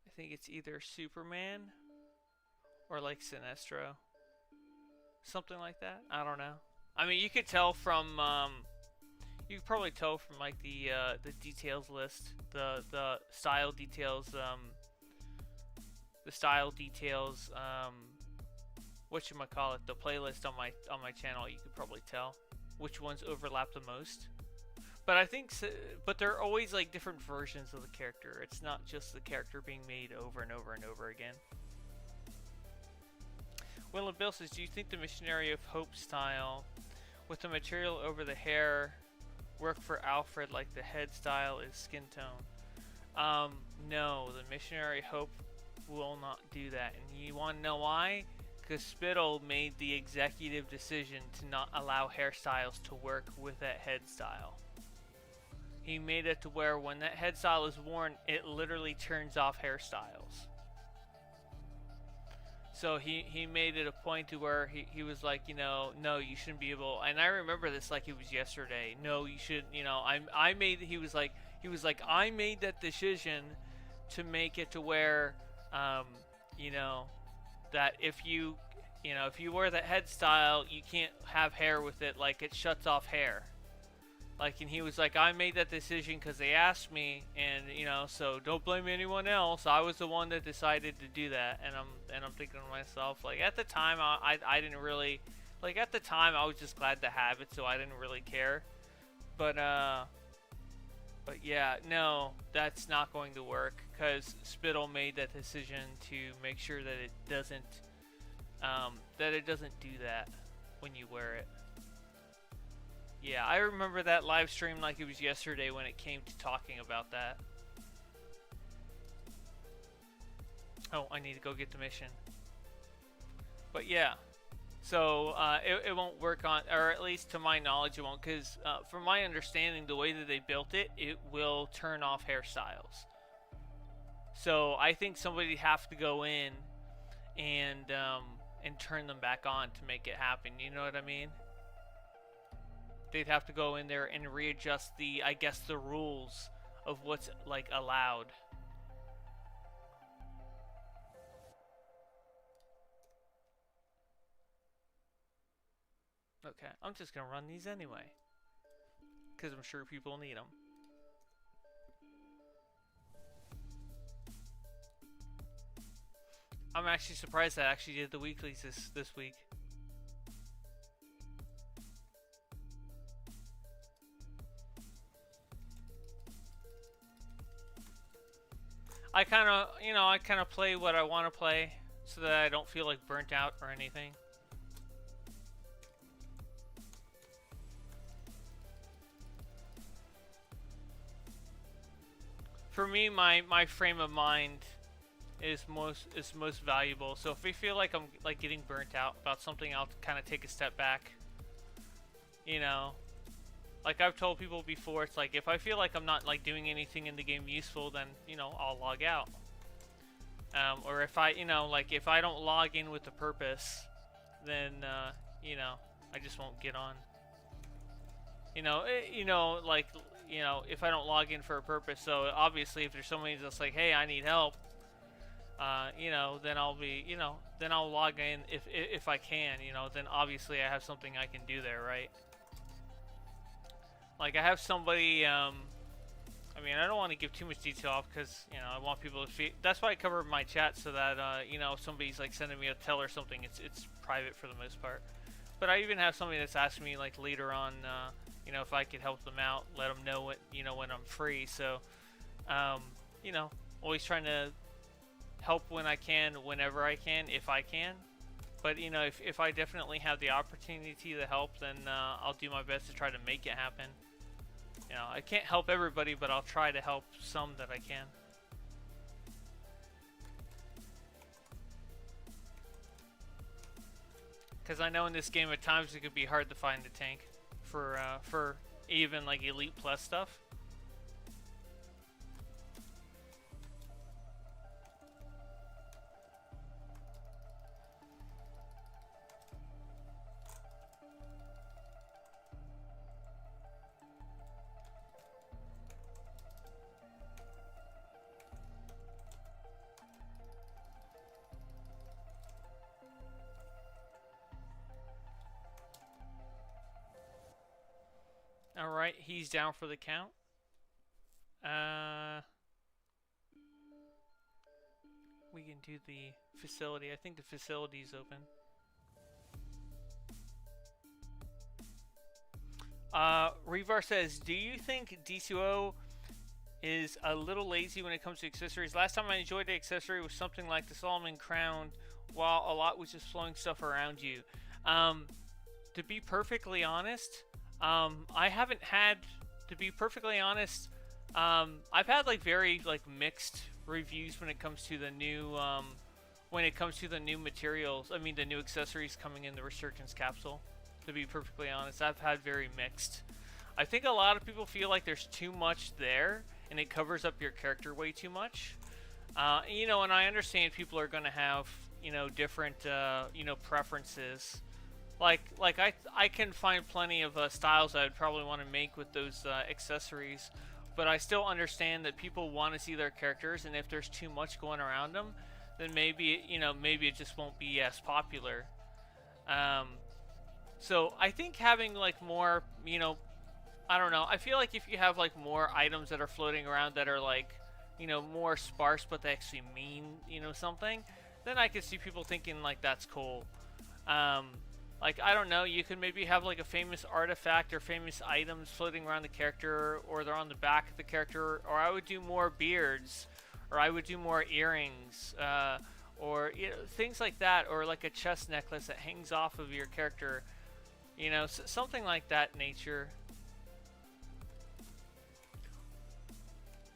I think it's either Superman or like Sinestro. Something like that. I don't know. I mean, you could tell from... you could probably tell from like the details list, the style details, whatchamacallit, the playlist on my channel. You could probably tell which ones overlap the most. But I think, but they're always like different versions of the character. It's not just the character being made over and over and over again. Will and Bill says, do you think the Missionary of Hope style with the material over the hair work for Alfred like the head style is skin tone? No, the Missionary Hope will not do that. And you want to know why? Because Spittle made the executive decision to not allow hairstyles to work with that head style. He made it to where when that head style is worn, it literally turns off hairstyles. So he made it a point to where he was like, no, you shouldn't be able, and I remember this like it was yesterday. No, you should, I made, he was like, I made that decision to make it to where, you know, that if you, if you wear the head style, you can't have hair with it. Like, it shuts off hair. Like, and he was like, I made that decision because they asked me, and so don't blame anyone else. I was the one that decided to do that, and I'm thinking to myself, like, at the time, I didn't really, like, at the time, I was just glad to have it, so I didn't really care. But yeah, no, that's not going to work because Spittle made that decision to make sure that it doesn't do that when you wear it. Yeah, I remember that live stream like it was yesterday when it came to talking about that. Oh, I need to go get the mission. But yeah, so it won't work on, or at least to my knowledge it won't, because from my understanding, the way that they built it, it will turn off hairstyles. So I think somebody'd have to go in and turn them back on to make it happen. You know what I mean? They'd have to go in there and readjust the, I guess, the rules of what's, like, allowed. Okay, I'm just gonna run these anyway, because I'm sure people need them. I'm actually surprised I actually did the weeklies this week. I kind of play what I want to play so that I don't feel like burnt out or anything. For me, my frame of mind is most valuable. So if I feel like I'm like getting burnt out about something, I'll kind of take a step back. Like I've told people before, it's like if I feel like I'm not like doing anything in the game useful, then I'll log out. Or if I like if I don't log in with a purpose, then I just won't get on. Like if I don't log in for a purpose, so obviously if there's somebody that's like, hey, I need help, then I'll be, then I'll log in if I can, then obviously I have something I can do there, right? Like I have somebody, I mean, I don't want to give too much detail off because, I want people to feel, that's why I cover my chat so that, if somebody's like sending me a tell or something, it's private for the most part. But I even have somebody that's asked me like later on, if I could help them out, let them know what, when I'm free. So, always trying to help when I can, whenever I can, if I can. But, if I definitely have the opportunity to help, then I'll do my best to try to make it happen. I can't help everybody, but I'll try to help some that I can. Because I know in this game at times it could be hard to find a tank for even like Elite Plus stuff. Alright, he's down for the count. We can do the facility. I think the facility's open. Revar says, do you think DCUO is a little lazy when it comes to accessories? Last time I enjoyed the accessory was something like the Solomon Crown, while a lot was just flowing stuff around you. To be perfectly honest, I haven't had, to be perfectly honest, I've had like very like mixed reviews when it comes to the new, materials. I mean, the new accessories coming in the Resurgence capsule. To be perfectly honest, I've had very mixed. I think a lot of people feel like there's too much there, and it covers up your character way too much. And I understand people are going to have, different, preferences. Like I can find plenty of styles I would probably want to make with those accessories, but I still understand that people want to see their characters, and if there's too much going around them, then maybe, maybe it just won't be as popular. Um, so I think having like more, I don't know. I feel like if you have like more items that are floating around that are like, more sparse, but they actually mean, something, then I could see people thinking like that's cool. Um, like, I don't know, you could maybe have like a famous artifact or famous items floating around the character, or they're on the back of the character, or I would do more beards, or I would do more earrings, or things like that, or like a chest necklace that hangs off of your character, something like that nature.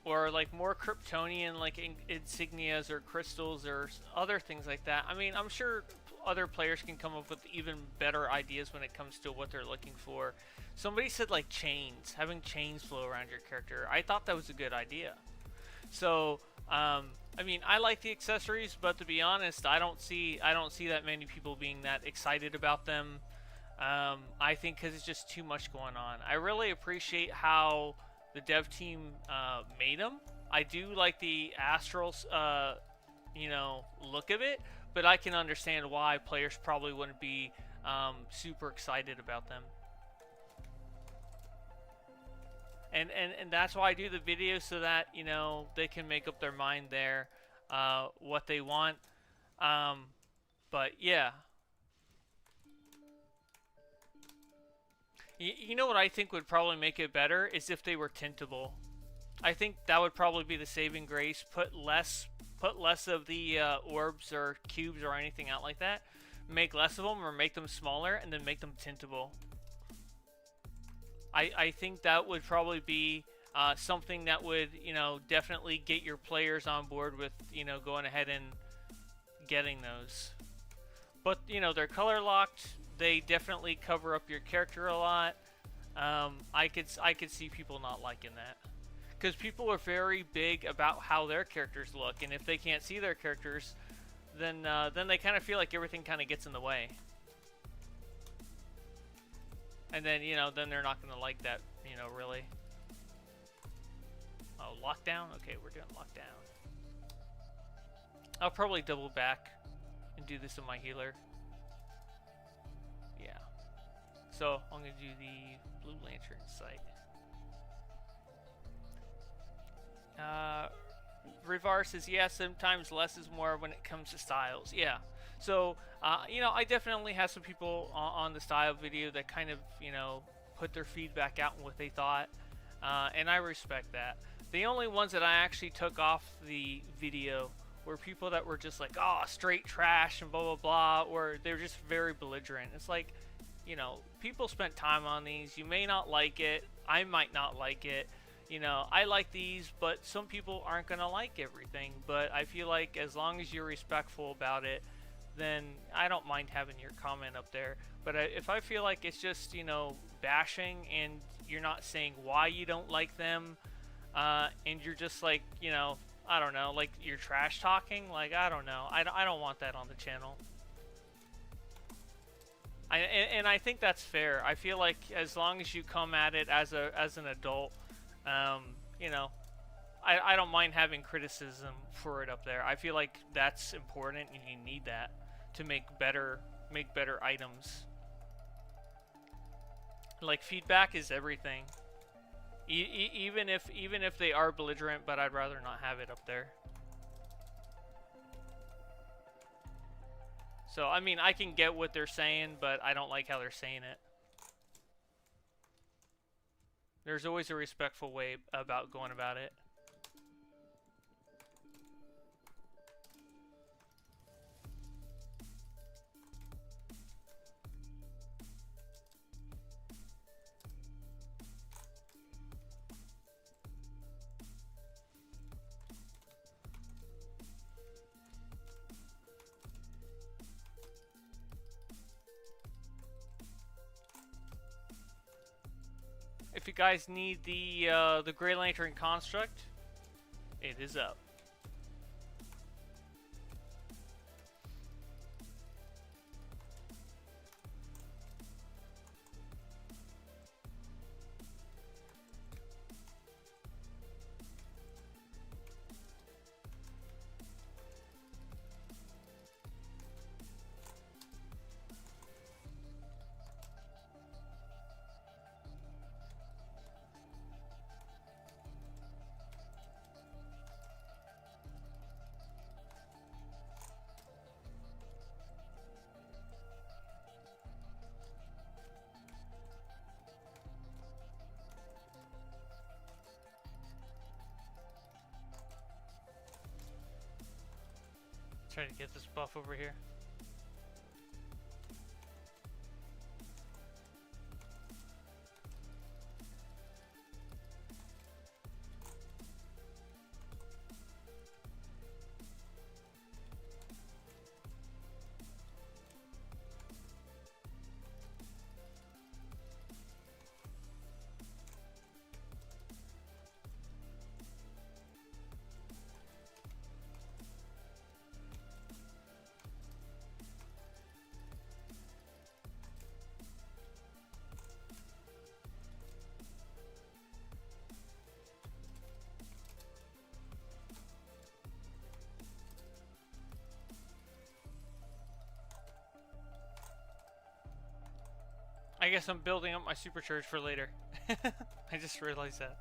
Or like more Kryptonian like insignias or crystals or other things like that. I mean, I'm sure other players can come up with even better ideas when it comes to what they're looking for. Somebody said like chains, having chains flow around your character. I thought that was a good idea. So, I mean, I like the accessories, but to be honest, I don't see that many people being that excited about them. I think because it's just too much going on. I really appreciate how the dev team made them. I do like the astral, look of it, but I can understand why players probably wouldn't be super excited about them. And that's why I do the video, so that they can make up their mind there, what they want. But yeah. You know what I think would probably make it better is if they were tintable. I think that would probably be the saving grace. Put less of the orbs or cubes or anything out like that. Make less of them, or make them smaller, and then make them tintable. I think that would probably be something that would definitely get your players on board with going ahead and getting those. But they're color locked. They definitely cover up your character a lot. I could see people not liking that, because people are very big about how their characters look, and if they can't see their characters, then they kind of feel like everything kind of gets in the way, and then then they're not gonna like that, really. Oh, lockdown. Okay, we're doing lockdown. I'll probably double back and do this in my healer. So I'm going to do the Blue Lantern site. Rivar says, yeah, sometimes less is more when it comes to styles. Yeah. So, I definitely have some people on the style video that kind of, put their feedback out on what they thought. And I respect that. The only ones that I actually took off the video were people that were just like, oh, straight trash and blah, blah, blah. Or they're just very belligerent. It's like, people spent time on these. You may not like it. I might not like it. I like these, but some people aren't going to like everything. But I feel like as long as you're respectful about it, then I don't mind having your comment up there. But if I feel like it's just, bashing, and you're not saying why you don't like them, and you're just like, I don't know, like you're trash talking, like, I don't know. I don't want that on the channel. And I think that's fair. I feel like as long as you come at it as an adult, I don't mind having criticism for it up there. I feel like that's important, and you need that to make better items. Like, feedback is everything. Even if they are belligerent, but I'd rather not have it up there. So, I mean, I can get what they're saying, but I don't like how they're saying it. There's always a respectful way about going about it. If you guys need the Grey Lantern construct, it is up. Trying to get this buff over here. I guess I'm building up my supercharge for later. I just realized that.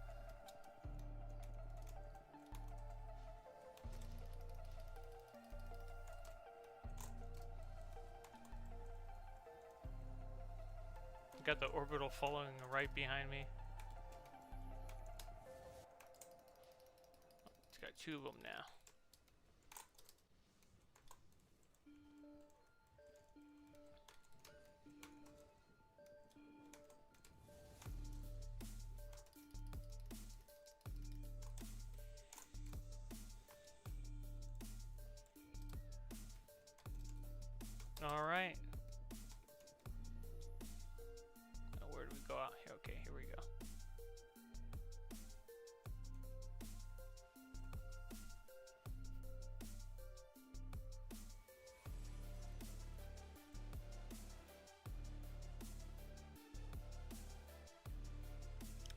Got the orbital following right behind me. It's got 2 of them now. All right. Now where do we go out here? Okay, here we go.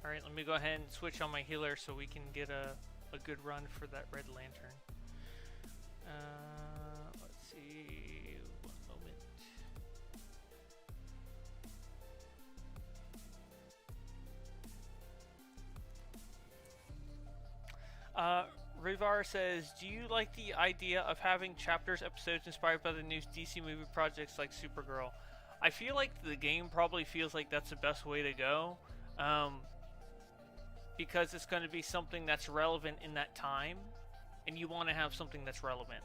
All right, let me go ahead and switch on my healer so we can get a good run for that red lantern. Let's see. One moment. Rivar says, do you like the idea of having chapters, episodes inspired by the new DC movie projects like Supergirl? I feel like the game probably feels like that's the best way to go. Because it's going to be something that's relevant in that time, and you want to have something that's relevant.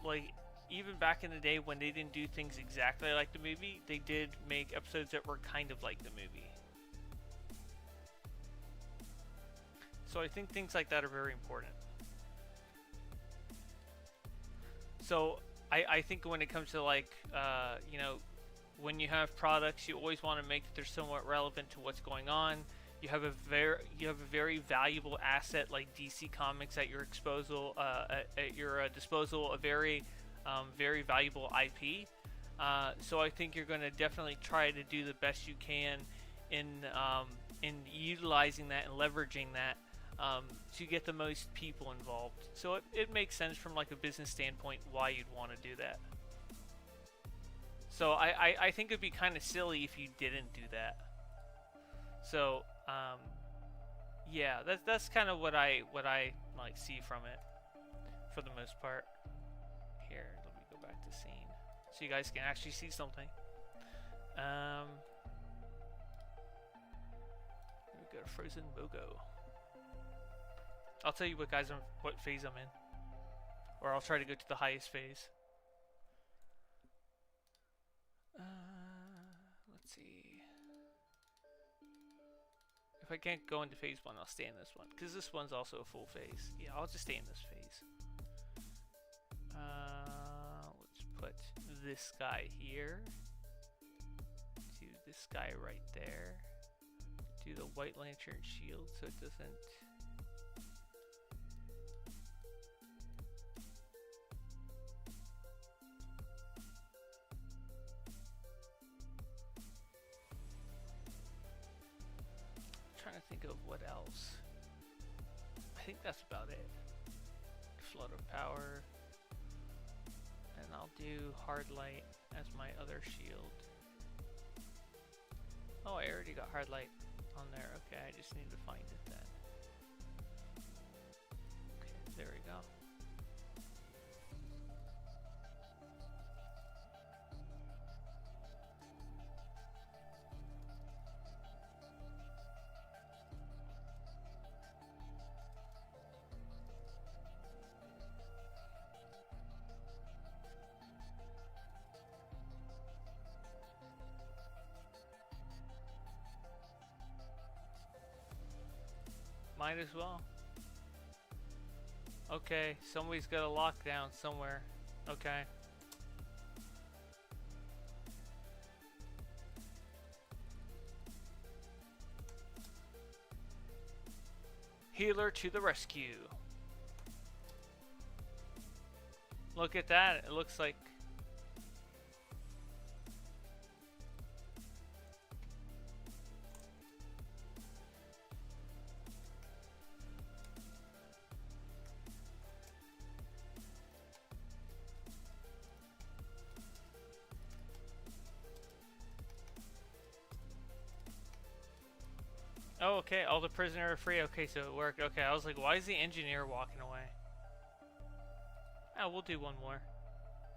Like, even back in the day when they didn't do things exactly like the movie, they did make episodes that were kind of like the movie. So I think things like that are very important. So I think when it comes to like, you know, when you have products, you always want to make that they're somewhat relevant to what's going on. You have a very valuable asset like DC Comics at your disposal, a very valuable IP. So I think you're going to definitely try to do the best you can in utilizing that and leveraging that to get the most people involved. So it makes sense from like a business standpoint why you'd want to do that. So I think it'd be kind of silly if you didn't do that. So yeah, that's kind of what I like see from it for the most part. Here, let me go back to scene so you guys can actually see something. We got a frozen BOGO. I'll tell you what phase I'm in, or I'll try to go to the highest phase. Let's see. If I can't go into phase 1, I'll stay in this one, because this one's also a full phase. Yeah, I'll just stay in this phase. Let's put this guy here. Do this guy right there. Do the White Lantern shield so it doesn't... Trying to think of what else. I think that's about it. Flood of power. And I'll do hard light as my other shield. Oh, I already got hard light on there. Okay, I just need to find it then. Okay, there we go. might as well. Okay, somebody's got a lockdown somewhere. Okay. Healer to the rescue. Look at that. It looks like... Oh, okay. All the prisoners are free. Okay, so it worked. Okay, I was like, why is the engineer walking away? Oh, we'll do one more.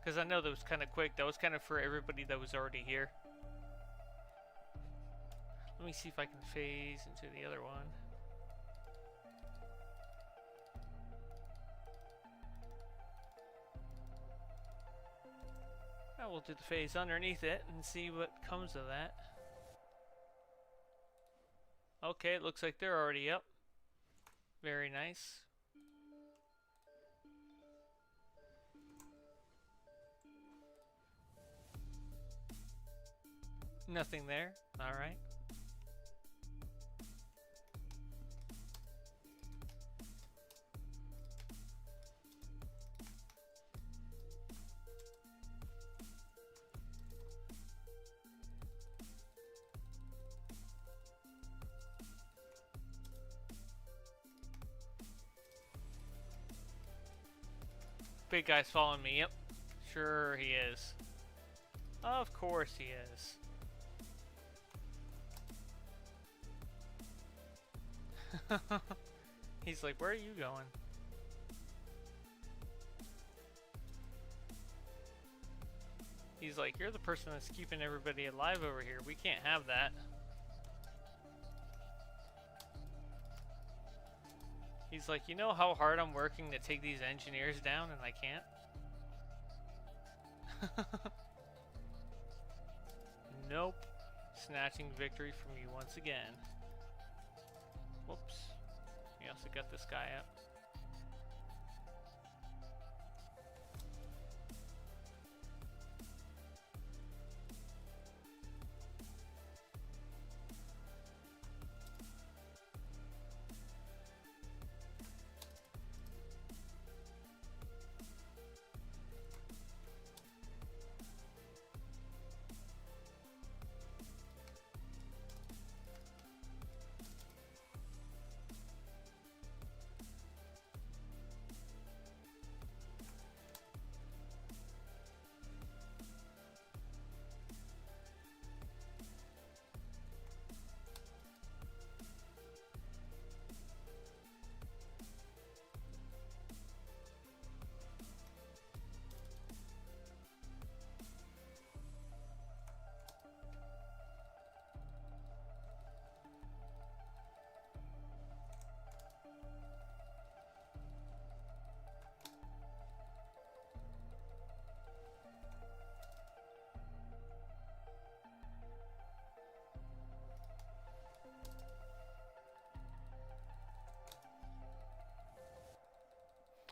Because I know that was kind of quick. That was kind of for everybody that was already here. Let me see if I can phase into the other one. Oh, we'll do the phase underneath it and see what comes of that. Okay, it looks like they're already up. Very nice. Nothing there. Alright. Big guy's following me. Yep. Sure he is. Of course he is. He's like, where are you going? He's like, you're the person that's keeping everybody alive over here. We can't have that. He's like, you know how hard I'm working to take these engineers down and I can't? Nope. Snatching victory from you once again. Whoops. We also got this guy up.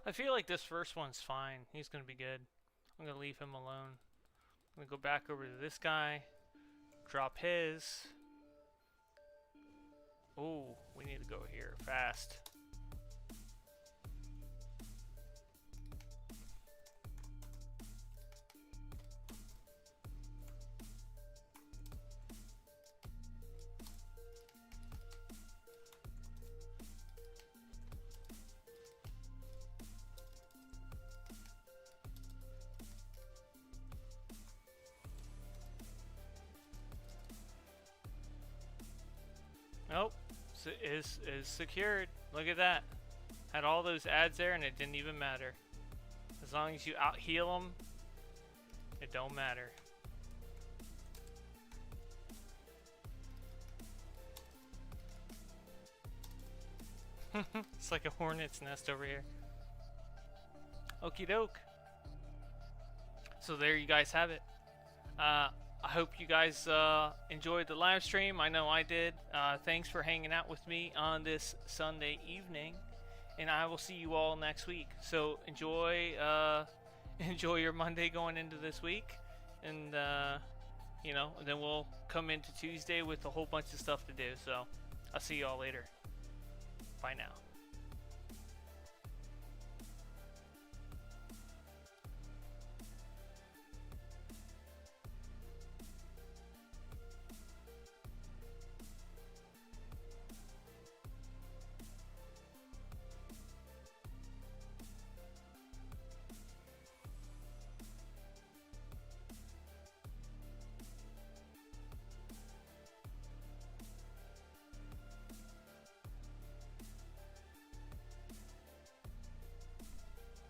I feel like this first one's fine. He's gonna be good. I'm gonna leave him alone. I'm gonna go back over to this guy. Drop his. Oh, we need to go here fast. Nope, is secured. Look at that. Had all those ads there and it didn't even matter. As long as you out heal them, it don't matter. It's like a hornet's nest over here. Okie doke. So there you guys have it. I hope you guys enjoyed the live stream. I know I did. Thanks for hanging out with me on this Sunday evening, and I will see you all next week. So enjoy enjoy your Monday going into this week, and then we'll come into Tuesday with a whole bunch of stuff to do. So I'll see you all later. Bye now.